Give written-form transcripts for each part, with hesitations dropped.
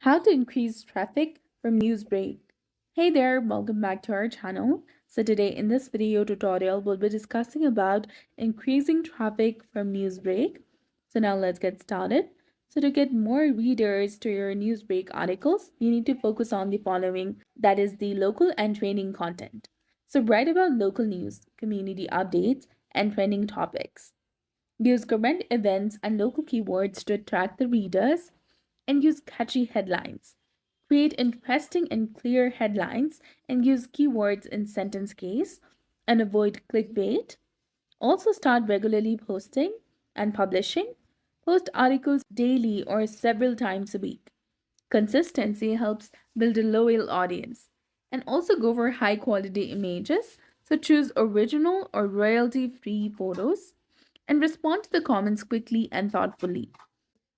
How to increase traffic from Newsbreak. Hey there, welcome back to our channel. So today in this video tutorial, we'll be discussing about increasing traffic from Newsbreak. So now let's get started. So to get more readers to your Newsbreak articles, you need to focus on the following, that is the local and trending content. So write about local news, community updates, and trending topics. Use current events and local keywords to attract the readers and use catchy headlines. Create interesting and clear headlines and use keywords in sentence case and avoid clickbait. Also, start regularly posting and publishing. Post articles daily or several times a week. Consistency helps build a loyal audience. And also go for high quality images. So choose original or royalty free photos and respond to the comments quickly and thoughtfully.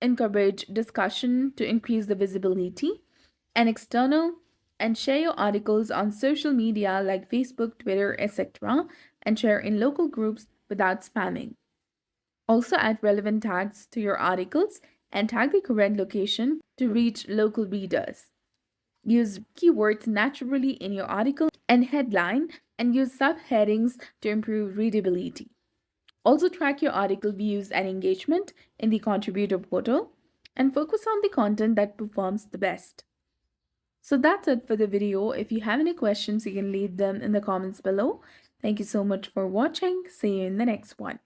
Encourage discussion to increase the visibility, and external and share your articles on social media like Facebook, Twitter, etc., and share in local groups without spamming. Also, add relevant tags to your articles and tag the correct location to reach local readers. Use keywords naturally in your article and headline, and use subheadings to improve readability. Also, track your article views and engagement in the contributor portal and focus on the content that performs the best. So that's it for the video. If you have any questions, you can leave them in the comments below. Thank you so much for watching. See you in the next one.